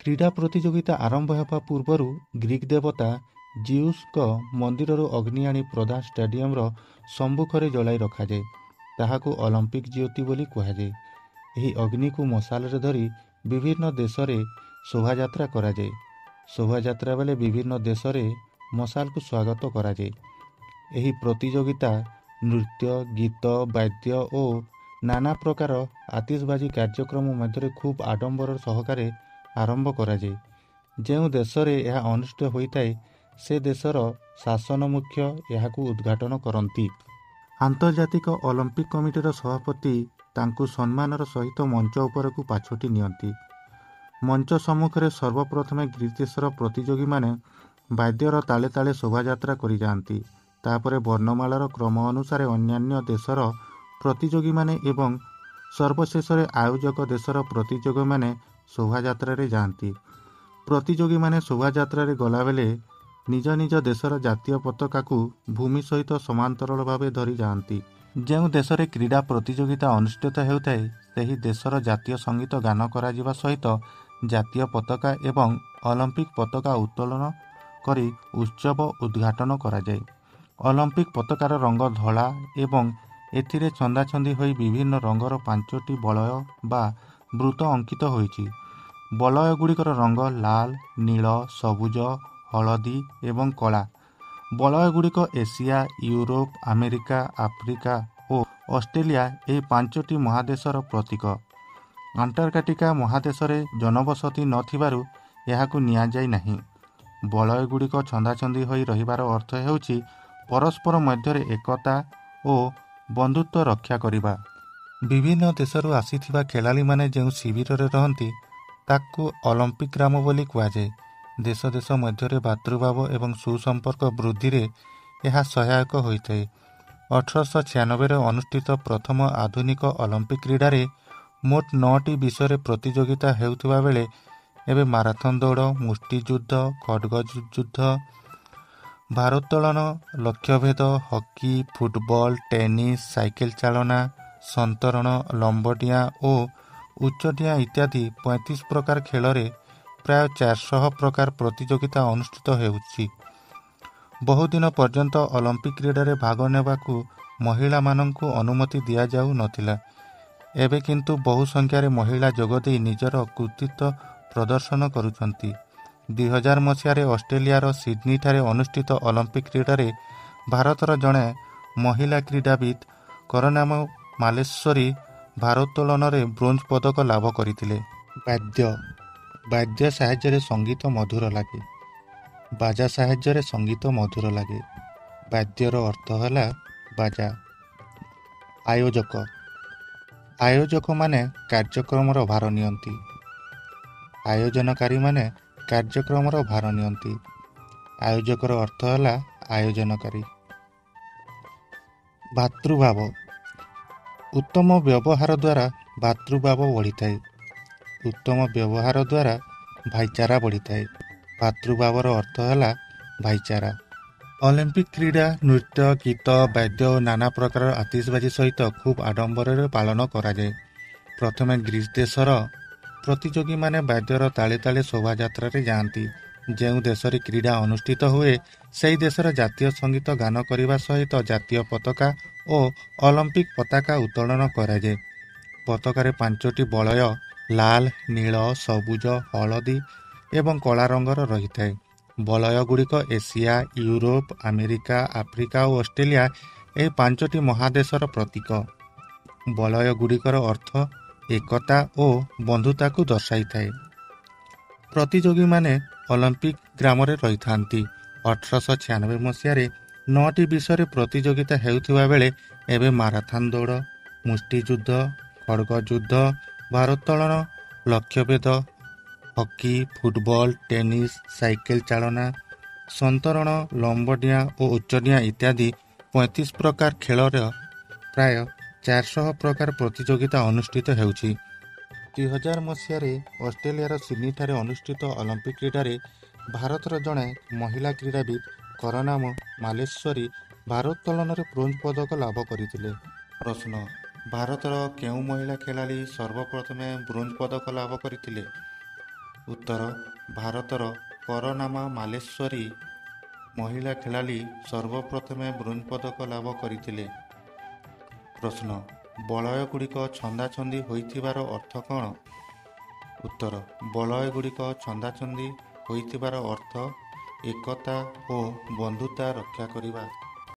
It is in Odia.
କ୍ରୀଡ଼ା ପ୍ରତିଯୋଗିତା ଆରମ୍ଭ ହେବା ପୂର୍ବରୁ ଗ୍ରୀକ୍ ଦେବତା ଜିଉସ୍ଙ୍କ ମନ୍ଦିରରୁ ଅଗ୍ନି ଆଣି ପ୍ରଧାନ ଷ୍ଟାଡିୟମର ସମ୍ମୁଖରେ ଜଳାଇ ରଖାଯାଏ। ତାହାକୁ ଅଲମ୍ପିକ୍ ଜ୍ୟୋତି ବୋଲି କୁହାଯାଏ। ଏହି ଅଗ୍ନିକୁ ମଶାଲରେ ଧରି ବିଭିନ୍ନ ଦେଶରେ ଶୋଭାଯାତ୍ରା କରାଯାଏ। ଶୋଭାଯାତ୍ରା ବେଳେ ବିଭିନ୍ନ ଦେଶରେ ମଶାଲକୁ ସ୍ୱାଗତ କରାଯାଏ। ଏହି ପ୍ରତିଯୋଗିତା ନୃତ୍ୟ, ଗୀତ, ବାଦ୍ୟ ଓ ନାନା ପ୍ରକାର ଆତିଶବାଜି କାର୍ଯ୍ୟକ୍ରମ ମଧ୍ୟରେ ଖୁବ୍ ଆଡମ୍ବର ସହକାରେ ଆରମ୍ଭ କରାଯାଏ। ଯେଉଁ ଦେଶରେ ଏହା ଅନୁଷ୍ଠିତ ହୋଇଥାଏ ସେ ଦେଶର ଶାସନ ମୁଖ୍ୟ ଏହାକୁ ଉଦ୍ଘାଟନ କରନ୍ତି। ଆନ୍ତର୍ଜାତିକ ଅଲମ୍ପିକ୍ କମିଟିର ସଭାପତି ତାଙ୍କୁ ସମ୍ମାନର ସହିତ ମଞ୍ଚ ଉପରକୁ ପାଛୋଟି ନିଅନ୍ତି। ମଞ୍ଚ ସମ୍ମୁଖରେ ସର୍ବପ୍ରଥମେ ଗ୍ରୀକ୍ ଦେଶର ପ୍ରତିଯୋଗୀମାନେ ବାଦ୍ୟର ତାଳେ ତାଳେ ଶୋଭାଯାତ୍ରା କରିଯାଆନ୍ତି। ତାପରେ ବର୍ଣ୍ଣମାଳାର କ୍ରମ ଅନୁସାରେ ଅନ୍ୟାନ୍ୟ ଦେଶର ପ୍ରତିଯୋଗୀମାନେ ଏବଂ ସର୍ବଶେଷରେ ଆୟୋଜକ ଦେଶର ପ୍ରତିଯୋଗୀମାନେ ଶୋଭାଯାତ୍ରାରେ ଯାଆନ୍ତି। ପ୍ରତିଯୋଗୀମାନେ ଶୋଭାଯାତ୍ରାରେ ଗଲାବେଳେ ନିଜ ନିଜ ଦେଶର ଜାତୀୟ ପତାକାକୁ ଭୂମି ସହିତ ସମାନ୍ତରାଳ ଭାବେ ଧରି ଯାଆନ୍ତି। ଯେଉଁ ଦେଶରେ କ୍ରୀଡ଼ା ପ୍ରତିଯୋଗିତା ଅନୁଷ୍ଠିତ ହେଉଥାଏ ସେହି ଦେଶର ଜାତୀୟ ସଙ୍ଗୀତ ଗାନ କରାଯିବା ସହିତ ଜାତୀୟ ପତାକା ଏବଂ ଅଲମ୍ପିକ୍ ପତାକା ଉତ୍ତୋଳନ କରି ଉତ୍ସବ ଉଦ୍ଘାଟନ କରାଯାଏ। ଅଲମ୍ପିକ୍ ପତାକାର ରଙ୍ଗ ଧଳା ଏବଂ ଏଥିରେ ଛନ୍ଦାଛନ୍ଦି ହୋଇ ବିଭିନ୍ନ ରଙ୍ଗର 5ଟି ବଳୟ ବା ବୃତ୍ତ ଅଙ୍କିତ ହୋଇଛି। ବଳୟଗୁଡ଼ିକର ରଙ୍ଗ ଲାଲ, ନୀଳ, ସବୁଜ, ହଳଦୀ ଏବଂ କଳା। ବଳୟଗୁଡ଼ିକ ଏସିଆ, ୟୁରୋପ, ଆମେରିକା, ଆଫ୍ରିକା ଓ ଅଷ୍ଟ୍ରେଲିଆ ଏହି 5ଟି ମହାଦେଶର ପ୍ରତୀକ। ଆଣ୍ଟାର୍କଟିକା ମହାଦେଶରେ ଜନବସତି ନଥିବାରୁ ଏହାକୁ ନିଆଯାଇ ନାହିଁ। ବଳୟଗୁଡ଼ିକ ଛନ୍ଦାଛନ୍ଦି ହୋଇ ରହିବାର ଅର୍ଥ ହେଉଛି ପରସ୍ପର ମଧ୍ୟରେ ଏକତା ଓ ବନ୍ଧୁତ୍ୱ ରକ୍ଷା କରିବା। ବିଭିନ୍ନ ଦେଶରୁ ଆସିଥିବା ଖେଳାଳିମାନେ ଯେଉଁ ଶିବିରରେ ରହନ୍ତି ତାକୁ ଅଲମ୍ପିକ୍ ଗ୍ରାମ ବୋଲି କୁହାଯାଏ। ଦେଶ ଦେଶ ମଧ୍ୟରେ ଭାତୃଭାବ ଏବଂ ସୁସମ୍ପର୍କ ବୃଦ୍ଧିରେ ଏହା ସହାୟକ ହୋଇଥାଏ। 1896ରେ ଅନୁଷ୍ଠିତ ପ୍ରଥମ ଆଧୁନିକ ଅଲମ୍ପିକ୍ କ୍ରୀଡ଼ାରେ ମୋଟ 9ଟି ବିଷୟରେ ପ୍ରତିଯୋଗିତା ହେଉଥିବା ବେଳେ ଏବେ ମାରାଥନ୍ ଦୌଡ଼, ମୁଷ୍ଟିଯୁଦ୍ଧ, ଖଡ୍ଗଯୁଦ୍ଧ, ଭାରୋତ୍ତୋଳନ, ଲକ୍ଷ୍ୟଭେଦ, ହକି, ଫୁଟବଲ, ଟେନିସ୍, ସାଇକେଲ ଚାଳନା, ସନ୍ତରଣ, ଲମ୍ବଡିଆଁ ଓ ଉଚ୍ଚଡିଆଁ ଇତ୍ୟାଦି 35 ପ୍ରକାର ଖେଳରେ ପ୍ରାୟ 400 ପ୍ରକାର ପ୍ରତିଯୋଗିତା ଅନୁଷ୍ଠିତ ହେଉଛି। ବହୁଦିନ ପର୍ଯ୍ୟନ୍ତ ଅଲମ୍ପିକ୍ କ୍ରୀଡ଼ାରେ ଭାଗ ନେବାକୁ ମହିଳାମାନଙ୍କୁ ଅନୁମତି ଦିଆଯାଉ ନଥିଲା। ଏବେ କିନ୍ତୁ ବହୁ ସଂଖ୍ୟାରେ ମହିଳା ଯୋଗଦେଇ ନିଜର କୃତିତ୍ୱ ପ୍ରଦର୍ଶନ କରୁଛନ୍ତି। 2000 ମସିହାରେ ଅଷ୍ଟ୍ରେଲିଆର ସିଡନୀଠାରେ ଅନୁଷ୍ଠିତ ଅଲମ୍ପିକ୍ କ୍ରୀଡ଼ାରେ ଭାରତର ଜଣେ ମହିଳା କ୍ରୀଡ଼ାବିତ୍ କରନାମ ମାଲେଶ୍ୱରୀ ଭାରୋତ୍ତୋଳନରେ ବ୍ରୋଞ୍ଜ ପଦକ ଲାଭ କରିଥିଲେ। ବାଦ୍ୟ ସାହାଯ୍ୟରେ ସଙ୍ଗୀତ ମଧୁର ଲାଗେ। ବାଜା ସାହାଯ୍ୟରେ ସଙ୍ଗୀତ ମଧୁର ଲାଗେ। ବାଦ୍ୟର ଅର୍ଥ ହେଲା ବାଜା। ଆୟୋଜକମାନେ କାର୍ଯ୍ୟକ୍ରମର ଭାର ନିଅନ୍ତି। ଆୟୋଜନକାରୀମାନେ କାର୍ଯ୍ୟକ୍ରମର ଭାର ନିଅନ୍ତି। ଆୟୋଜକର ଅର୍ଥ ହେଲା ଆୟୋଜନକାରୀ। ଭାତୃଭାବ। ଉତ୍ତମ ବ୍ୟବହାର ଦ୍ୱାରା ଭାତୃଭାବ ବଢ଼ିଥାଏ। ଉତ୍ତମ ବ୍ୟବହାର ଦ୍ୱାରା ଭାଇଚାରା ବଢ଼ିଥାଏ। ଭାତୃଭାବର ଅର୍ଥ ହେଲା ଭାଇଚାରା। ଅଲିମ୍ପିକ୍ କ୍ରୀଡ଼ା ନୃତ୍ୟ, ଗୀତ, ବାଦ୍ୟ ଓ ନାନା ପ୍ରକାର ଆତିଶବାଜି ସହିତ ଖୁବ୍ ଆଡମ୍ବରରେ ପାଳନ କରାଯାଏ। ପ୍ରଥମେ ଗ୍ରୀସ୍ ଦେଶର ପ୍ରତିଯୋଗୀମାନେ ବାଦ୍ୟର ତାଳେ ତାଳେ ଶୋଭାଯାତ୍ରାରେ ଯାଆନ୍ତି। ଯେଉଁ ଦେଶରେ କ୍ରୀଡ଼ା ଅନୁଷ୍ଠିତ ହୁଏ ସେହି ଦେଶର ଜାତୀୟ ସଙ୍ଗୀତ ଗାନ କରିବା ସହିତ ଜାତୀୟ ପତାକା ଓ ଅଲମ୍ପିକ୍ ପତାକା ଉତ୍ତୋଳନ କରାଯାଏ। ପତାକାରେ 5ଟି ବଳୟ ଲାଲ, ନୀଳ, ସବୁଜ, ହଳଦୀ ଏବଂ କଳା ରଙ୍ଗର ରହିଥାଏ। ବଳୟଗୁଡ଼ିକ ଏସିଆ, ୟୁରୋପ, ଆମେରିକା, ଆଫ୍ରିକା ଓ ଅଷ୍ଟ୍ରେଲିଆ ଏହି 5ଟି ମହାଦେଶର ପ୍ରତୀକ। ବଳୟଗୁଡ଼ିକର ଅର୍ଥ ଏକତା ଓ ବନ୍ଧୁତାକୁ ଦର୍ଶାଇଥାଏ। ପ୍ରତିଯୋଗୀମାନେ ଅଲମ୍ପିକ୍ ଗ୍ରାମରେ ରହିଥାନ୍ତି। 1896 ମସିହାରେ 9ଟି ବିଷୟରେ ପ୍ରତିଯୋଗିତା ହେଉଥିବା ବେଳେ ଏବେ ମାରାଥନ୍ ଦୌଡ଼, ମୁଷ୍ଟିଯୁଦ୍ଧ, ଖଡ୍ଗଯୁଦ୍ଧ, ଭାରୋତ୍ତୋଳନ, ଲକ୍ଷ୍ୟଭେଦ, ହକି, ଫୁଟବଲ, ଟେନିସ୍, ସାଇକେଲ ଚାଳନା, ସନ୍ତରଣ, ଲମ୍ବଡିଆଁ ଓ ଉଚ୍ଚଡିଆଁ ଇତ୍ୟାଦି 35 ପ୍ରକାର ଖେଳର ପ୍ରାୟ 400 ପ୍ରକାର ପ୍ରତିଯୋଗିତା ଅନୁଷ୍ଠିତ ହେଉଛି। 2000 ମସିହାରେ ଅଷ୍ଟ୍ରେଲିଆର ସିଡନୀଠାରେ ଅନୁଷ୍ଠିତ ଅଲମ୍ପିକ୍ କ୍ରୀଡ଼ାରେ ଭାରତର ଜଣେ ମହିଳା କ୍ରୀଡ଼ାବିତ୍ କରନାମ ମାଲେଶ୍ୱରୀ ଭାରୋତ୍ତୋଳନରେ ବ୍ରୋଞ୍ଜ ପଦକ ଲାଭ କରିଥିଲେ। ପ୍ରଶ୍ନ: ଭାରତର କେଉଁ ମହିଳା ଖେଳାଳି ସର୍ବପ୍ରଥମେ ବ୍ରୋଞ୍ଜ ପଦକ ଲାଭ କରିଥିଲେ? ଉତ୍ତର ଭାରତର କରନାମା ମାଲେଶ୍ୱରୀ ମହିଳା ଖେଳାଳି ସର୍ବପ୍ରଥମେ ବ୍ରୋଞ୍ଜ ପଦକ ଲାଭ କରିଥିଲେ। ପ୍ରଶ୍ନ ବଳୟଗୁଡ଼ିକ ଛନ୍ଦାଛନ୍ଦି ହୋଇଥିବାର ଅର୍ଥ କ'ଣ? ଉତ୍ତର ବଳୟଗୁଡ଼ିକ ଛନ୍ଦାଛନ୍ଦି ହୋଇଥିବାର ଅର୍ଥ ଏକତା ଓ ବନ୍ଧୁତା ରକ୍ଷା କରିବା।